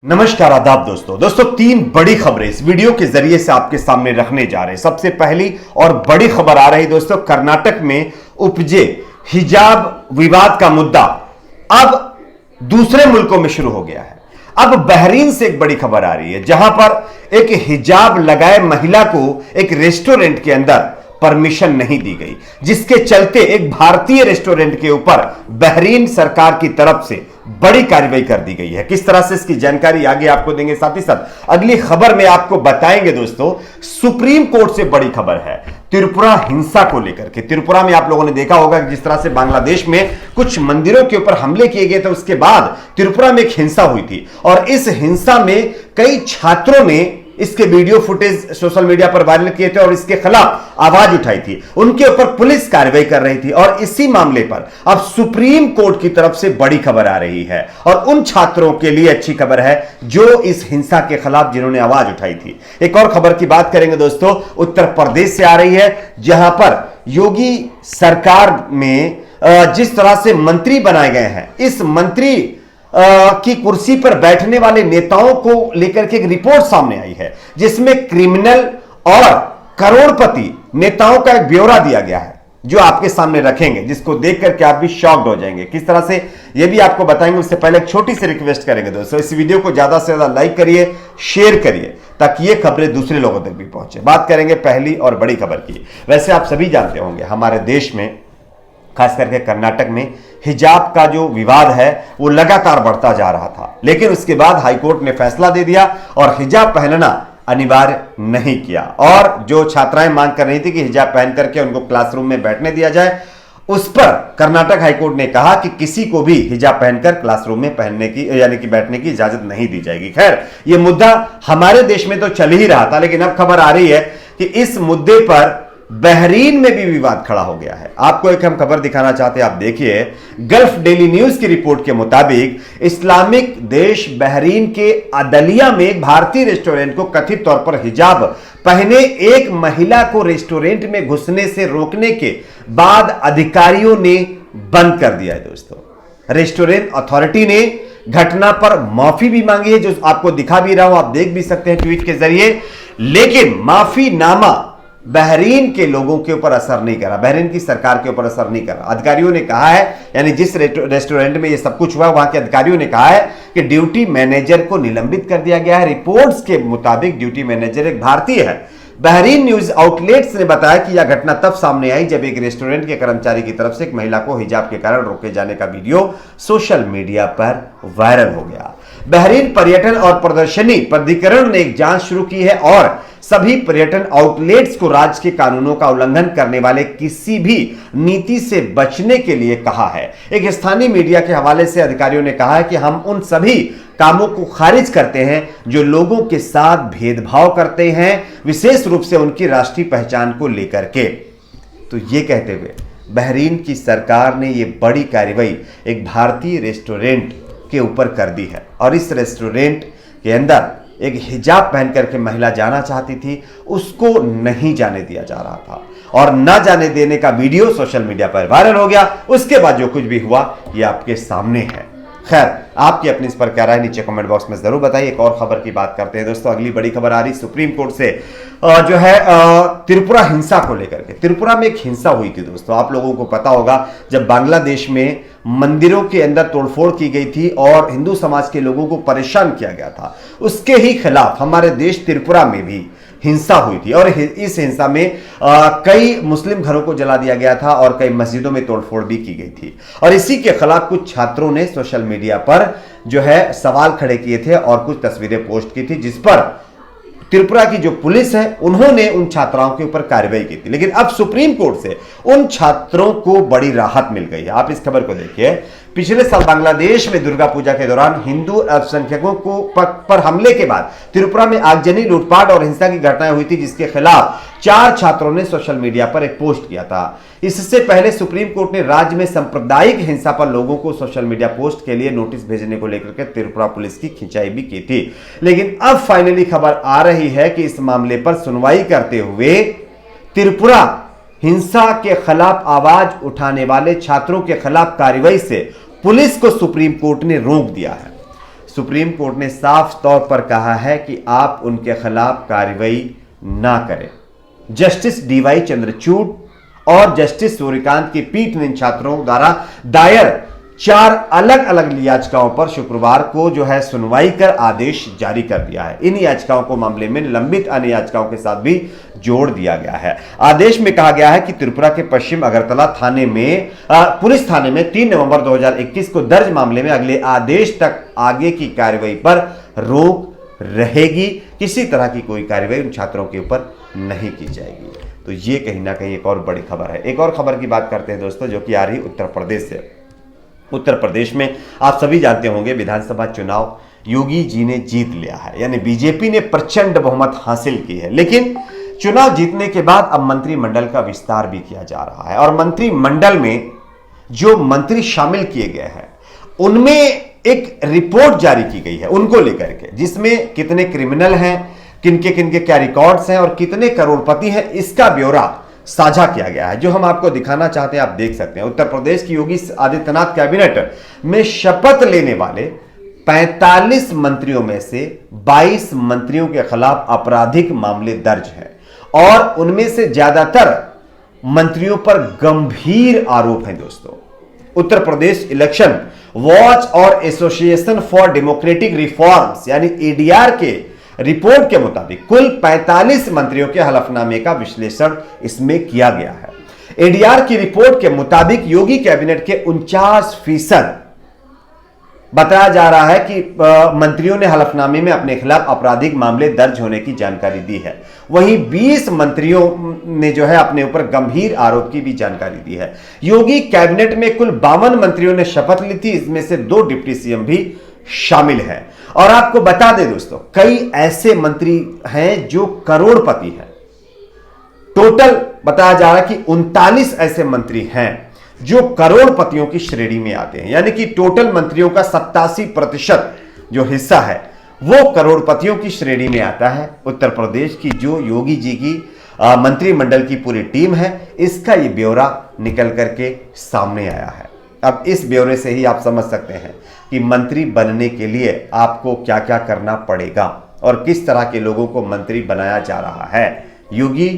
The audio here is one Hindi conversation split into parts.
नमस्कार आदाब दोस्तों तीन बड़ी खबरें इस वीडियो के जरिए से आपके सामने रखने जा रहे हैं। सबसे पहली और बड़ी खबर आ रही दोस्तों, कर्नाटक में उपजे हिजाब विवाद का मुद्दा अब दूसरे मुल्कों में शुरू हो गया है। अब बहरीन से एक बड़ी खबर आ रही है, जहां पर एक हिजाब लगाए महिला को एक रेस्टोरेंट के अंदर परमिशन नहीं दी गई, जिसके चलते एक भारतीय रेस्टोरेंट के ऊपर बहरीन सरकार की तरफ से बड़ी कार्रवाई कर दी गई है। किस तरह से इसकी जानकारी आगे आपको देंगे, साथ ही साथ अगली खबर में आपको बताएंगे दोस्तों। सुप्रीम कोर्ट से बड़ी खबर है त्रिपुरा हिंसा को लेकर के। त्रिपुरा में आप लोगों ने देखा होगा कि जिस तरह से बांग्लादेश में कुछ मंदिरों के ऊपर हमले किए गए थे, उसके बाद त्रिपुरा में एक हिंसा हुई थी और इस हिंसा में कई छात्रों ने इसके वीडियो फुटेज सोशल मीडिया पर वायरल किए थे और इसके खिलाफ आवाज उठाई थी। उनके ऊपर पुलिस कार्रवाई कर रही थी और इसी मामले पर अब सुप्रीम कोर्ट की तरफ से बड़ी खबर आ रही है और उन छात्रों के लिए अच्छी खबर है जो इस हिंसा के खिलाफ जिन्होंने आवाज उठाई थी। एक और खबर की बात करेंगे दोस्तों, उत्तर प्रदेश से आ रही है, जहां पर योगी सरकार में जिस तरह से मंत्री बनाए गए हैं, इस मंत्री की कुर्सी पर बैठने वाले नेताओं को लेकर के एक रिपोर्ट सामने आई है, जिसमें क्रिमिनल और करोड़पति नेताओं का एक ब्यौरा दिया गया है, जो आपके सामने रखेंगे, जिसको देख करके आप भी शॉक्ड हो जाएंगे। किस तरह से यह भी आपको बताएंगे। उससे पहले एक छोटी सी रिक्वेस्ट करेंगे दोस्तों, इस वीडियो को ज्यादा से ज्यादा लाइक करिए, शेयर करिए, ताकि ये खबरें दूसरे लोगों तक भी पहुंचे। बात करेंगे पहली और बड़ी खबर की। वैसे आप सभी जानते होंगे, हमारे देश में खास करके कर्नाटक में हिजाब का जो विवाद है वो लगातार बढ़ता जा रहा था, लेकिन उसके बाद हाईकोर्ट ने फैसला दे दिया और हिजाब पहनना अनिवार्य नहीं किया। और जो छात्राएं मांग कर रही थी कि हिजाब पहन करके उनको क्लासरूम में बैठने दिया जाए, उस पर कर्नाटक हाईकोर्ट ने कहा कि किसी को भी हिजाब पहनकर क्लासरूम में पहनने की यानी कि बैठने की इजाजत नहीं दी जाएगी। खैर, यह मुद्दा हमारे देश में तो चल ही रहा था, लेकिन अब खबर आ रही है कि इस मुद्दे पर बहरीन में भी विवाद खड़ा हो गया है। आपको एक हम खबर दिखाना चाहते हैं, आप देखिए। गल्फ डेली न्यूज की रिपोर्ट के मुताबिक इस्लामिक देश बहरीन के अदलिया में एक भारतीय रेस्टोरेंट को कथित तौर पर हिजाब पहने एक महिला को रेस्टोरेंट में घुसने से रोकने के बाद अधिकारियों ने बंद कर दिया है दोस्तों। रेस्टोरेंट अथॉरिटी ने घटना पर माफी भी मांगी है, जो आपको दिखा भी रहा हूं, आप देख भी सकते हैं ट्वीट के जरिए, लेकिन माफीनामा बहरीन के लोगों के ऊपर असर नहीं करा, बहरीन की सरकार के ऊपर असर नहीं करा। अधिकारियों ने कहा है, यानी जिस रेस्टोरेंट में ये सब कुछ हुआ, वहां के अधिकारियों ने कहा है कि ड्यूटी मैनेजर को निलंबित कर दिया गया है। रिपोर्ट्स के मुताबिक ड्यूटी मैनेजर एक भारतीय है। बहरीन न्यूज आउटलेट्स ने बताया कि यह घटना तब सामने आई जब एक रेस्टोरेंट के कर्मचारी की तरफ से एक महिला को हिजाब के कारण रोके जाने का वीडियो सोशल मीडिया पर वायरल हो गया। बहरीन पर्यटन और प्रदर्शनी प्राधिकरण ने एक जांच शुरू की है और सभी पर्यटन आउटलेट्स को राज्य के कानूनों का उल्लंघन करने वाले किसी भी नीति से बचने के लिए कहा है। एक स्थानीय मीडिया के हवाले से अधिकारियों ने कहा है कि हम उन सभी कामों को खारिज करते हैं जो लोगों के साथ भेदभाव करते हैं, विशेष रूप से उनकी राष्ट्रीय पहचान को लेकर के। तो ये कहते हुए बहरीन की सरकार ने यह बड़ी कार्रवाई एक भारतीय रेस्टोरेंट के ऊपर कर दी है और इस रेस्टोरेंट के अंदर एक हिजाब पहन करके महिला जाना चाहती थी, उसको नहीं जाने दिया जा रहा था और ना जाने देने का वीडियो सोशल मीडिया पर वायरल हो गया। उसके बाद जो कुछ भी हुआ ये आपके सामने है। खैर, आपकी अपनी इस पर क्या राय नीचे कमेंट बॉक्स में जरूर बताइए। एक और खबर की बात करते हैं दोस्तों। अगली बड़ी खबर आ रही सुप्रीम कोर्ट से, जो है त्रिपुरा हिंसा को लेकर के। त्रिपुरा में एक हिंसा हुई थी दोस्तों, आप लोगों को पता होगा, जब बांग्लादेश में मंदिरों के अंदर तोड़फोड़ की गई थी और हिंदू समाज के लोगों को परेशान किया गया था, उसके ही खिलाफ हमारे देश त्रिपुरा में भी हिंसा हुई थी और इस हिंसा में कई मुस्लिम घरों को जला दिया गया था और कई मस्जिदों में तोड़फोड़ भी की गई थी। और इसी के खिलाफ कुछ छात्रों ने सोशल मीडिया पर जो है सवाल खड़े किए थे और कुछ तस्वीरें पोस्ट की थी, जिस पर त्रिपुरा की जो पुलिस है उन्होंने उन छात्राओं के ऊपर कार्रवाई की थी। लेकिन अब सुप्रीम कोर्ट से उन छात्रों को बड़ी राहत मिल गई है। आप इस खबर को देखिए। पिछले साल बांग्लादेश में दुर्गा पूजा के दौरान हिंदू अल्पसंख्यकों को पर हमले के बाद त्रिपुरा में आगजनी, लूटपाट और हिंसा की घटनाएं हुई थी, जिसके खिलाफ 4 छात्रों ने सोशल मीडिया पर एक पोस्ट किया था। इससे पहले सुप्रीम कोर्ट ने राज्य में सांप्रदायिक हिंसा पर लोगों को सोशल मीडिया पोस्ट के लिए नोटिस भेजने को लेकर के त्रिपुरा पुलिस की खिंचाई भी की थी। लेकिन अब फाइनली खबर आ रही है कि इस मामले पर सुनवाई करते हुए त्रिपुरा हिंसा के खिलाफ आवाज उठाने वाले छात्रों के खिलाफ कार्रवाई से पुलिस को सुप्रीम कोर्ट ने रोक दिया है। सुप्रीम कोर्ट ने साफ तौर पर कहा है कि आप उनके खिलाफ कार्रवाई ना करें। जस्टिस डीवाई चंद्रचूड़ और जस्टिस सूर्यकांत की पीठ ने इन छात्रों द्वारा दायर 4 अलग अलग याचिकाओं पर शुक्रवार को जो है सुनवाई कर आदेश जारी कर दिया है। इन याचिकाओं को मामले में लंबित अन्य याचिकाओं के साथ भी जोड़ दिया गया है। आदेश में कहा गया है कि त्रिपुरा के पश्चिम अगरतला थाने में पुलिस थाने में 3 नवंबर 2021 को दर्ज मामले में अगले आदेश तक आगे की कार्रवाई पर रोक रहेगी। किसी तरह की कोई कार्रवाई उन छात्रों के ऊपर नहीं की जाएगी। तो ये कहीं ना कहीं एक और बड़ी खबर है। एक और खबर की बात करते हैं दोस्तों, जो कि आ रही उत्तर प्रदेश से। उत्तर प्रदेश में आप सभी जानते होंगे विधानसभा चुनाव योगी जी ने जीत लिया है, यानी बीजेपी ने प्रचंड बहुमत हासिल की है। लेकिन चुनाव जीतने के बाद अब मंत्रिमंडल का विस्तार भी किया जा रहा है और मंत्रिमंडल में जो मंत्री शामिल किए गए हैं उनमें एक रिपोर्ट जारी की गई है उनको लेकर के, जिसमें कितने क्रिमिनल हैं, किनके क्या रिकॉर्ड्स हैं और कितने करोड़पति हैं, इसका ब्यौरा साझा किया गया है, जो हम आपको दिखाना चाहते हैं। आप देख सकते हैं उत्तर प्रदेश की योगी आदित्यनाथ कैबिनेट में शपथ लेने वाले 45 मंत्रियों में से 22 मंत्रियों के खिलाफ आपराधिक मामले दर्ज हैं और उनमें से ज्यादातर मंत्रियों पर गंभीर आरोप हैं। दोस्तों, उत्तर प्रदेश इलेक्शन वॉच और एसोसिएशन फॉर डेमोक्रेटिक रिफॉर्म्स यानी एडीआर के रिपोर्ट के मुताबिक कुल 45 मंत्रियों के हलफनामे का विश्लेषण इसमें किया गया है। एडीआर की रिपोर्ट के मुताबिक योगी कैबिनेट के 49% बताया जा रहा है कि मंत्रियों ने हलफनामे में अपने खिलाफ आपराधिक मामले दर्ज होने की जानकारी दी है। वहीं 20 मंत्रियों ने जो है अपने ऊपर गंभीर आरोप की भी जानकारी दी है। योगी कैबिनेट में कुल 52 मंत्रियों ने शपथ ली थी, इसमें से 2 डिप्टी सीएम भी शामिल हैं। और आपको बता दें दोस्तों, कई ऐसे मंत्री हैं जो करोड़पति हैं। टोटल बताया जा रहा है कि 39 ऐसे मंत्री हैं जो करोड़पतियों की श्रेणी में आते हैं, यानी कि टोटल मंत्रियों का 87% जो हिस्सा है वो करोड़पतियों की श्रेणी में आता है। उत्तर प्रदेश की जो योगी जी की मंत्रिमंडल की पूरी टीम है, इसका ये ब्यौरा निकल करके सामने आया है। अब इस ब्यौरे से ही आप समझ सकते हैं कि मंत्री बनने के लिए आपको क्या क्या करना पड़ेगा और किस तरह के लोगों को मंत्री बनाया जा रहा है। योगी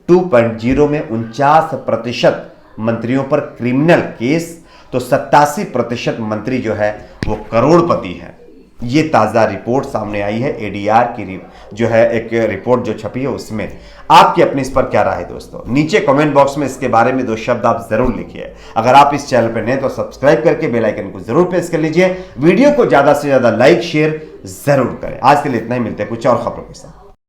2.0 में 49% मंत्रियों पर क्रिमिनल केस, तो 87% मंत्री जो है वो करोड़पति हैं। ये ताज़ा रिपोर्ट सामने आई है एडीआर की, जो है एक रिपोर्ट जो छपी है उसमें। आपकी अपनी इस पर क्या राय है दोस्तों? नीचे कमेंट बॉक्स में इसके बारे में 2 शब्द आप जरूर लिखिए। अगर आप इस चैनल पर नए तो सब्सक्राइब करके बेल आइकन को जरूर प्रेस कर लीजिए। वीडियो को ज्यादा से ज्यादा लाइक शेयर जरूर करें। आज के लिए इतना ही, मिलते हैं कुछ और खबरों के साथ।